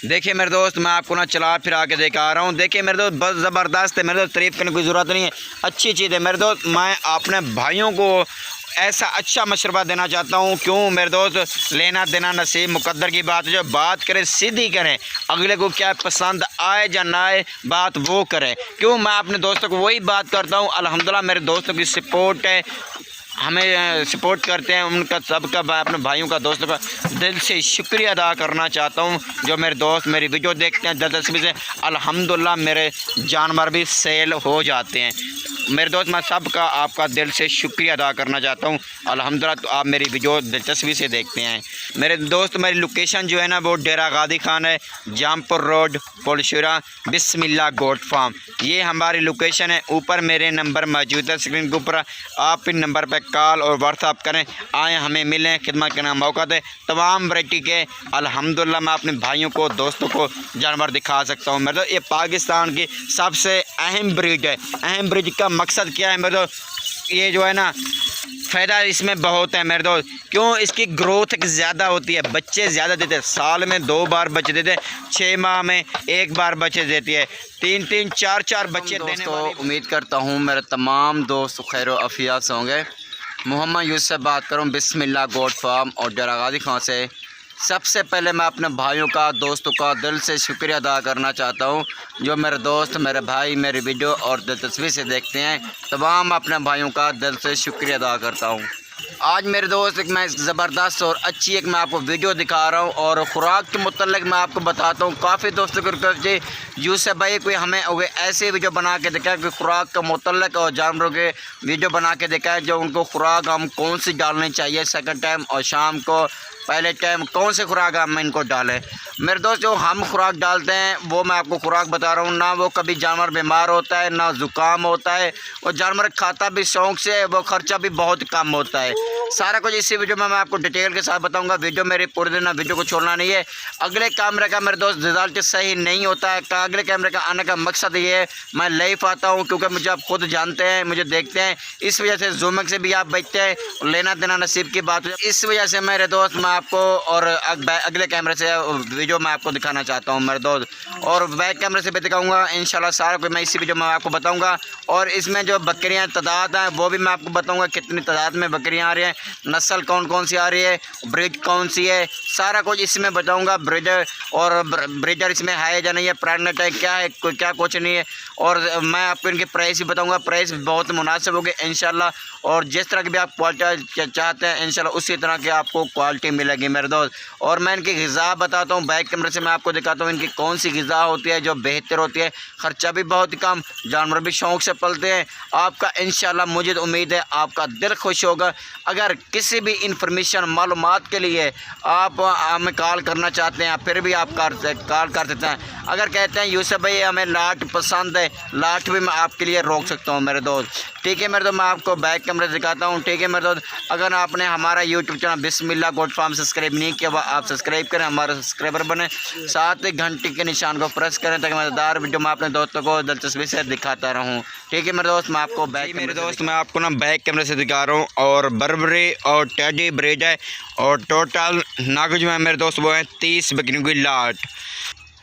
देखिए मेरे दोस्त, मैं आपको ना चला फिरा के दिखा रहा हूँ। देखिए मेरे दोस्त, बस ज़बरदस्त है मेरे दोस्त, तारीफ़ करने की ज़रूरत नहीं है, अच्छी चीज़ है मेरे दोस्त। मैं अपने भाइयों को ऐसा अच्छा मशवरा देना चाहता हूँ। क्यों मेरे दोस्त, लेना देना नसीब मुकद्दर की बात है। जो बात करें सीधी करें, अगले को क्या पसंद आए या ना आए बात वो करें। क्यों मैं अपने दोस्तों को वही बात करता हूँ। अल्हम्दुलिल्लाह मेरे दोस्तों की सपोर्ट है, हमें सपोर्ट करते हैं। उनका सबका, मैं अपने भाइयों का, दोस्तों का दिल से शुक्रिया अदा करना चाहता हूं। जो मेरे दोस्त मेरी वीडियो देखते हैं दिलचस्पी से, अल्हम्दुलिल्लाह मेरे जानवर भी सेल हो जाते हैं। मेरे दोस्त, मैं सबका आपका दिल से शुक्रिया अदा करना चाहता हूं। अल्हम्दुलिल्लाह तो आप मेरी वीडियो दिलचस्पी से देखते हैं। मेरे दोस्त, मेरी लोकेशन जो है ना वो डेरा गादी खान है, जामपुर रोड, पोलशुरा, बिस्मिल्लाह गोट फार्म, ये हमारी लोकेशन है। ऊपर मेरे नंबर मौजूद है स्क्रीन के ऊपर, आप इन नंबर पर कॉल और व्हाट्सअप करें, आए हमें मिलें, खिदमत करने का मौका दें। तमाम वैरायटी के अल्हम्दुलिल्लाह मैं अपने भाइयों को, दोस्तों को जानवर दिखा सकता हूँ। मतलब ये पाकिस्तान की सबसे अहम ब्रीड है। अहम ब्रीड का मकसद क्या है मेरे दोस्त, ये जो है ना फ़ायदा इसमें बहुत है मेरे दोस्त। क्यों, इसकी ग्रोथ ज़्यादा होती है, बच्चे ज़्यादा देते हैं। साल में 2 बार बच्चे देते हैं, 6 माह में 1 बार बच्चे देती है, 3-3 4-4 बच्चे देने वाली। उम्मीद करता हूँ मेरे तमाम दोस्त खैर आफियत से होंगे। मोहम्मद यूसुफ से बात करूँ, बिस्मिल्लाह गोट फार्म और डेरा गादी खान से। सबसे पहले मैं अपने भाइयों का, दोस्तों का दिल से शुक्रिया अदा करना चाहता हूं। जो मेरे दोस्त, मेरे भाई मेरी वीडियो और दिलचस्पी से देखते हैं, तमाम अपने भाइयों का दिल से शुक्रिया अदा करता हूं। आज मेरे दोस्त एक मैं ज़बरदस्त और अच्छी एक मैं आपको वीडियो दिखा रहा हूं और ख़ुराक के मुतल्लिक़ मैं आपको बताता हूं। काफ़ी दोस्तों को यूसुफ भाई कोई हमें ऐसे वीडियो बना के दिखाए कि ख़ुराक के मुतल्लिक़ और जानवरों के वीडियो बना के दिखाए, जो उनको ख़ुराक हम कौन सी डालनी चाहिए सेकंड टाइम और शाम को, पहले टाइम कौन से खुराक हम इनको डालें। मेरे दोस्त, जो हम खुराक डालते हैं वो मैं आपको खुराक बता रहा हूँ। ना वो कभी जानवर बीमार होता है, ना ज़ुकाम होता है, और जानवर खाता भी शौक़ से, वो ख़र्चा भी बहुत कम होता है। सारा कुछ इसी वीडियो में मैं आपको डिटेल के साथ बताऊंगा। वीडियो मेरी पूरे दिन, वीडियो को छोड़ना नहीं है। अगले कैमरे का मेरे दोस्त रिजल्ट सही नहीं होता है। अगले कैमरे का आने का मकसद ये है, मैं लाइव आता हूँ क्योंकि मुझे आप खुद जानते हैं, मुझे देखते हैं, इस वजह से जूमिंग से भी आप बचते हैं, लेना देना नसीब की बात है। इस वजह से मेरे दोस्त मैं आपको और अगले कैमरे से वीडियो मैं आपको दिखाना चाहता हूँ मेरे दोस्त, और बैक कैमरे से भी दिखाऊंगा इंशाल्लाह। सारा कुछ मैं इसी वीडियो में आपको बताऊंगा। और इसमें जो बकरियां तादाद हैं वो भी मैं आपको बताऊंगा, कितनी तादाद में बकरियां आ रही हैं, नस्ल कौन कौन सी आ रही है, ब्रिड कौन सी है, सारा कुछ इसमें बताऊंगा। ब्रिडर और ब्रिडर इसमें है या नहीं है, प्रेगनेंट है, क्या है, कोई क्या कुछ नहीं है। और मैं आपको इनकी प्राइस भी बताऊँगा, प्राइस बहुत मुनासिब होगी इंशाल्लाह। और जिस तरह की भी आप क्वालिटी चाहते हैं इंशाल्लाह उसी तरह की आपको क्वालिटी मिलेगी मेरे दोस्त। और मैं इनकी ग़िज़ा बताता हूँ, बैक कैमरे से मैं आपको दिखाता हूँ इनकी कौन सी ग़िज़ा होती है जो बेहतर होती है, ख़र्चा भी बहुत कम, जानवर भी शौक़ से पलते हैं। आपका इंशाल्लाह मुझे तो उम्मीद है आपका दिल खुश होगा। अगर किसी भी इंफॉर्मेशन मालूमात के लिए आप हमें कॉल करना चाहते हैं, फिर भी आप कॉल कर सकते हैं। अगर कहते हैं यूसुफ भाई हमें लाट पसंद है, लाट भी मैं आपके लिए रोक सकता हूँ मेरे दोस्त। ठीक है मेरे दोस्त, मैं आपको बैक कैमरे से दिखाता हूँ। ठीक है मेरे दोस्त, अगर आपने हमारा यूट्यूब चैनल बिस्मिल्लाह गोट फार्म सब्सक्राइब नहीं किया, आप सब्सक्राइब करें, हमारा सब्सक्राइबर बने, साथ ही घंटी के निशान को प्रेस करें ताकि मज़ेदार वीडियो मैं अपने दोस्तों को दिलचस्पी से दिखाता रहूँ। ठीक है मेरे दोस्त, मैं आपको मेरे दोस्त मैं आपको ना बैक कैमरे से दिखा रहा हूँ। और बर्बरी और टेडी ब्रीड है, और टोटल नागज में मेरे दोस्त वो है 30 बकरियों की लाट।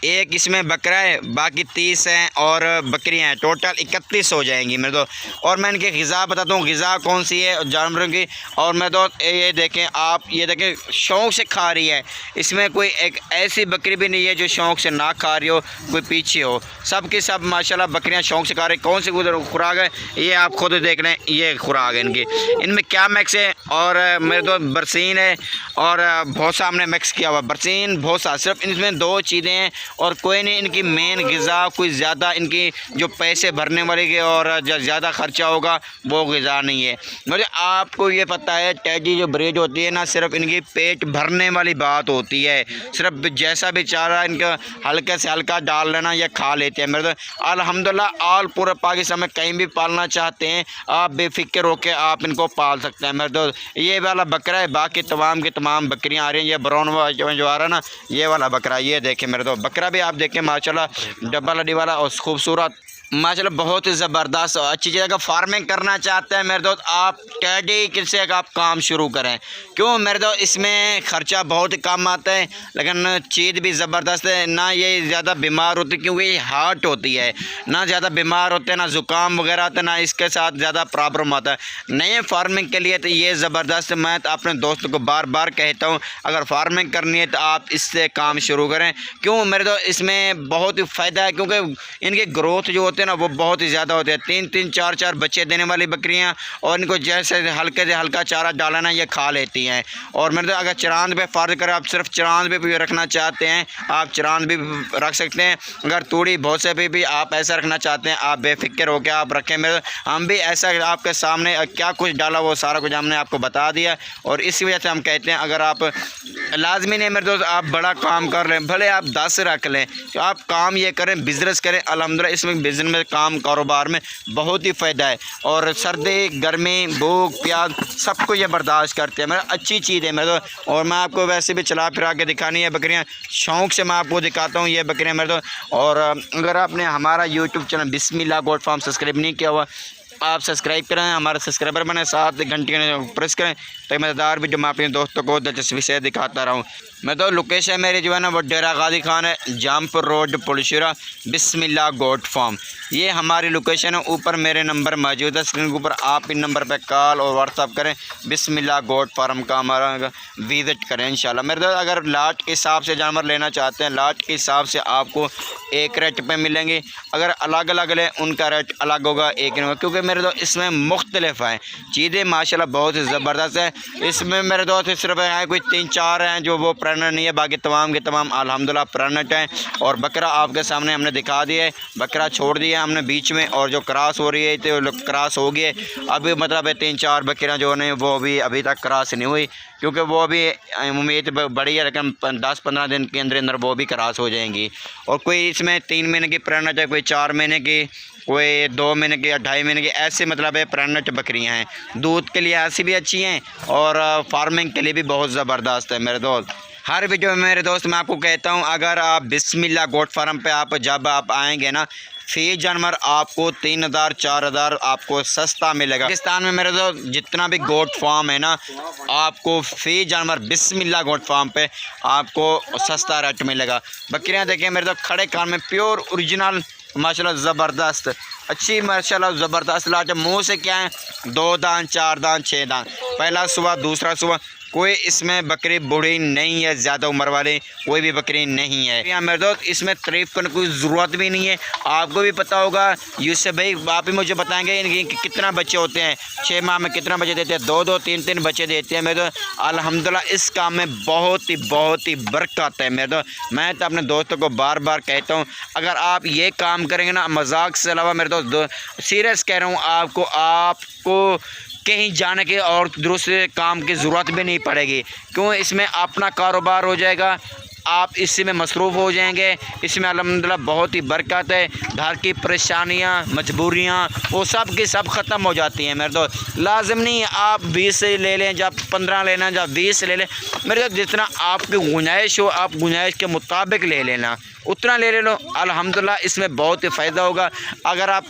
एक इसमें बकरा है, बाकी 30 हैं और बकरियां हैं, टोटल 31 हो जाएंगी मेरे दोस्त। और मैं इनकी ग़िज़ा बताता हूँ, ग़िज़ा कौन सी है जानवरों की। और मेरे दोस्त ये देखें, आप ये देखें शौक़ से खा रही है, इसमें कोई एक ऐसी बकरी भी नहीं है जो शौक़ से ना खा रही हो, कोई पीछे हो। सब की सब माशाल्लाह बकरियां शौक़ से खा रही। कौन सी खुराक है ये आप खुद देख लें, ये खुराक है इनकी। इनमें क्या मिक्स है, और मेरे दोस्त बरसीन है और भोसा हमने मिक्स किया हुआ, बरसीन भोसा, सिर्फ इनमें 2 चीज़ें हैं और कोई नहीं। इनकी मेन ग़िज़ा कोई ज़्यादा इनकी जो पैसे भरने वाले के और जो ज़्यादा ख़र्चा होगा वो ग़िज़ा नहीं है। मुझे आपको ये पता है टेडी जो ब्रीड होती है ना, सिर्फ इनकी पेट भरने वाली बात होती है। सिर्फ जैसा भी चारा इनका हल्के से हल्का डाल लेना या खा लेते हैं मेरे तो। अल्हम्दुलिल्लाह ऑल पूरे पाकिस्तान में कहीं भी पालना चाहते हैं आप बेफिक्र होकर आप इनको पाल सकते हैं मेरे दोस्त। ये वाला बकरा है, बाकी तमाम की तमाम बकरियाँ आ रही हैं। ये ब्राउन जो आ रहा है ना, ये वाला बकरा, ये देखें मेरे दोस्त, बकरा भी आप देखें माशाल्लाह डबल हड्डी वाला और खूबसूरत। माशाल्लाह बहुत ही ज़बरदस्त और अच्छी चीज़। अगर फार्मिंग करना चाहते हैं मेरे दोस्त, आप टेडी से आप काम शुरू करें। क्यों मेरे दोस्त, इसमें ख़र्चा बहुत कम आता है, लेकिन चीज़ भी ज़बरदस्त है। ना ये ज़्यादा बीमार होती, क्योंकि ये हार्ट होती है, ना ज़्यादा बीमार होते हैं, ना ज़ुकाम वगैरह आता है, ना इसके साथ ज़्यादा प्रॉब्लम आता है। नए फार्मिंग के लिए तो ये ज़बरदस्त। मैं तो अपने दोस्तों को बार बार कहता हूँ, अगर फार्मिंग करनी है तो आप इससे काम शुरू करें। क्यों मेरे दोस्त, इसमें बहुत ही फ़ायदा है, क्योंकि इनकी ग्रोथ जो होते हैं ना वो बहुत ही ज़्यादा होते हैं। 3-3 4-4 बच्चे देने वाली बकरियां, और इनको जैसे हल्के से हल्का चारा डालना ये खा लेती हैं। और मेरे अगर चरांद पे फ़र्ज करें, आप सिर्फ चरांद पे भी रखना चाहते हैं, आप चरांद भी रख सकते हैं। अगर तूड़ी भौसे पे भी आप ऐसा रखना चाहते हैं, आप बेफिक्र होकर आप रखें। मेरे हम भी ऐसा आपके सामने क्या कुछ डाला वो सारा कुछ हमने आपको बता दिया। और इसी वजह से हम कहते हैं, अगर आप लाजमी नहीं मेरे दोस्त आप बड़ा काम कर लें, भले आप 10 रख लें, तो आप काम ये करें, बिज़नेस करें। अल्हम्दुलिल्लाह इसमें बिज़नेस में काम कारोबार में बहुत ही फ़ायदा है। और सर्दी गर्मी भूख प्यास सबको ये बर्दाश्त करते हैं। मेरा अच्छी चीज़ है मेरे दोस्त। और मैं आपको वैसे भी चला फिरा के दिखानी है बकरियाँ, शौक़ से मैं आपको दिखाता हूँ ये बकरियाँ मेरे दोस्त। और अगर आपने हमारा यूट्यूब चैनल बिस्मिल्लाह गोट फार्म सब्सक्राइब नहीं किया हुआ, आप सब्सक्राइब करें, हमारे सब्सक्राइबर बने, 7 घंटे प्रेस करें, तो मज़ेदार भी जो मैं अपने दोस्तों को दिलचस्पी से दिखाता रहूँ। मैं तो लोकेशन मेरी जो है ना वो डेरा गाजी खान है, जामपुर रोड पुलशुरा, बिस्मिल्लाह गोट फार्म, ये हमारी लोकेशन है। ऊपर मेरे नंबर मौजूद है स्क्रीन के ऊपर, आप इन नंबर पर कॉल और व्हाट्सअप करें। बिस्मिल्लाह गोट फार्म का हमारा विज़िट करें इंशाल्लाह। मेरे दोस्त अगर लाट के हिसाब से जानवर लेना चाहते हैं, लाट के हिसाब से आपको एक रेट पे मिलेंगे। अगर अलग अलग लें उनका रेट अलग होगा, एक नहीं, क्योंकि मेरे दोस्त इसमें मुख्तलिफ हैं चीज़ें, माशाल्लाह बहुत ही ज़बरदस्त है। इसमें मेरे दोस्त सिर्फ हैं कोई 3-4 हैं जो वो प्रेगनेंट नहीं है, बाकी तमाम के तमाम अल्हम्दुलिल्लाह प्रेगनेंट हैं। और बकरा आपके सामने हमने दिखा दिया है, बकरा छोड़ दिया हमने बीच में, और जो क्रॉस हो रही है तो क्रॉस हो गई। अभी मतलब 3-4 बकरियाँ जो हैं वो भी अभी तक क्रॉस नहीं हुई, क्योंकि वो अभी उम्मीद बड़ी है, लेकिन 10-15 दिन के अंदर अंदर वो भी क्रॉस हो जाएंगी। और कोई इसमें 3 महीने की प्रेगनेंट है, कोई 4 महीने की, कोई 2 महीने की या 2.5 महीने की, ऐसे मतलब है प्रेगनेंट बकरियां हैं। दूध के लिए ऐसी भी अच्छी हैं और फार्मिंग के लिए भी बहुत ज़बरदस्त है मेरे दोस्त। हर वीडियो में मेरे दोस्त मैं आपको कहता हूं, अगर आप बिस्मिल्लाह गोट फार्म पे जब आप आएंगे ना, फी जानवर आपको 3,000-4,000 आपको सस्ता मिलेगा। पाकिस्तान में मेरे दोस्त जितना भी गोट फार्म है ना, आपको फी जानवर बिस्मिल्लाह गोट फार्म पे आपको सस्ता रेट मिलेगा। बकरियां देखें मेरे दोस्त, खड़े कान में प्योर ओरिजिनल माशाल्लाह ज़बरदस्त अच्छी, माशाल्लाह ज़बरदस्त लाट। मुँह से क्या है, 2 दांत 4 दांत 6 दांत, पहला सुबह दूसरा सुबह। कोई इसमें बकरी बूढ़ी नहीं है, ज़्यादा उम्र वाली कोई भी बकरी नहीं है। यहाँ मेरे दोस्त इसमें तारीफ़ करने की ज़रूरत भी नहीं है, आपको भी पता होगा। यूसुफ भाई आप ही मुझे बताएंगे इनके कितना बच्चे होते हैं, 6 माह में कितना बच्चे देते हैं, 2-2 3-3 बच्चे देते हैं मेरे दोस्त। अल्हम्दुलिल्लाह इस काम में बहुत ही बरकत है मेरे दोस्त। मैं तो अपने दोस्तों को बार बार कहता हूँ, अगर आप ये काम करेंगे ना, मजाक से अलावा मेरे दोस्त सीरियस कह रहा हूँ, आपको कहीं जाने के और दूसरे काम की ज़रूरत भी नहीं पड़ेगी। क्यों, इसमें अपना कारोबार हो जाएगा, आप इसी में मसरूफ़ हो जाएंगे। इसमें अल्हम्दुलिल्लाह बहुत ही बरकत है। घर की परेशानियाँ मजबूरियाँ वो सब की सब ख़त्म हो जाती हैं मेरे दोस्त। लाजिम नहीं आप 20 ले लें, जब 15 लेना, जब 20 ले लें मेरे दोस्त, जितना आपकी गुंजाइश हो आप गुंजाइश के मुताबिक ले लेना, उतना ले लो। अल्हम्दुलिल्लाह इसमें बहुत ही फ़ायदा होगा। अगर आप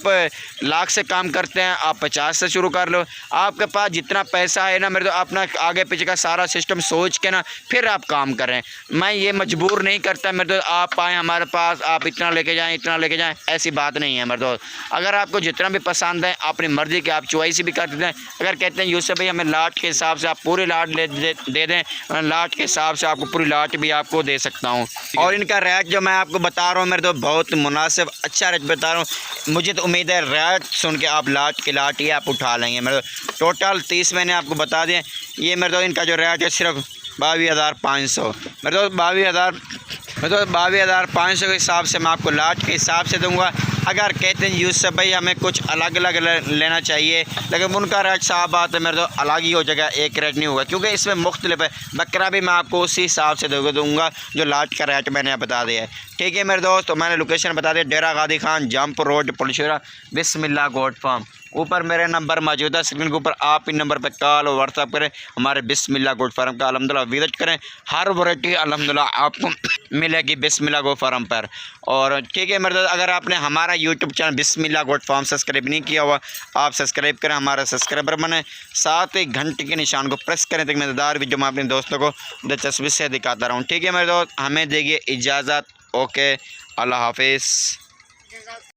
लाख से काम करते हैं, आप 50 से शुरू कर लो। आपके पास जितना पैसा है ना मेरे तो अपना आगे पीछे का सारा सिस्टम सोच के ना फिर आप काम करें। मैं ये मजबूर नहीं करता मेरे दोस्त, आप आएँ हमारे पास, आप इतना लेके जाएँ इतना लेके जाएँ, ऐसी बात नहीं है मेरे दोस्त। अगर आपको जितना भी पसंद है अपनी मर्ज़ी के आप चॉइस भी कर देते हैं। अगर कहते हैं यूसुफ भाई हमें लाट के हिसाब से आप पूरी लाट दे दें, लाट के हिसाब से आपको पूरी लाट भी आपको दे सकता हूँ। और इनका रेट जो मैं आपको बता रहा हूँ मेरे तो बहुत मुनासिब अच्छा रेट बता रहा हूँ। मुझे तो उम्मीद है रेट सुन के आप लाट की लाट ही आप उठा लेंगे मेरे तो। टोटल 30 मैंने आपको बता दिए। ये मेरे तो इनका जो रेट है सिर्फ 22,500 मेरे तो 22,500 के हिसाब से मैं आपको लाट के हिसाब से दूंगा। अगर कहते हैं यूसुफ भाई हमें कुछ अलग अलग लेना चाहिए, लेकिन उनका रेट साहब बात है मेरे तो अलग ही हो जाएगा, एक रेट नहीं होगा, क्योंकि इसमें मुख्तलिफ है। बकरा भी मैं आपको उसी हिसाब से दूंगा जो लाट का रेट मैंने बता दिया है। ठीक है मेरे दोस्त, तो मैंने लोकेशन बता दिया, डेरा गाजी खान, जामपुर रोड पुलशुरा, बिस्मिल्लाह गोट फार्म। ऊपर मेरे नंबर मौजूद है स्क्रीन के ऊपर, आप इन नंबर पर कॉल और व्हाट्सअप करें। हमारे बिस्मिल्लाह गोट फार्म का अल्हम्दुलिल्लाह विजिट करें, हर वैरायटी अल्हम्दुलिल्लाह आपको मिलेगी बिस्मिल्लाह गोट फार्म पर। और ठीक है मेरे दोस्त, अगर आपने हमारा यूट्यूब चैनल बिस्मिल्लाह गोट फार्म सब्सक्राइब नहीं किया हुआ, आप सब्सक्राइब करें, हमारा सब्सक्राइबर बने, साथ ही घंटे के निशान को प्रेस करें ताकि मज़ेदार वीडियो मैं अपने दोस्तों को दिलचस्पी से दिखाता रहूँ। ठीक है मेरे दोस्त, हमें देखिए इजाज़त। ओके, अल्लाह हाफिज़।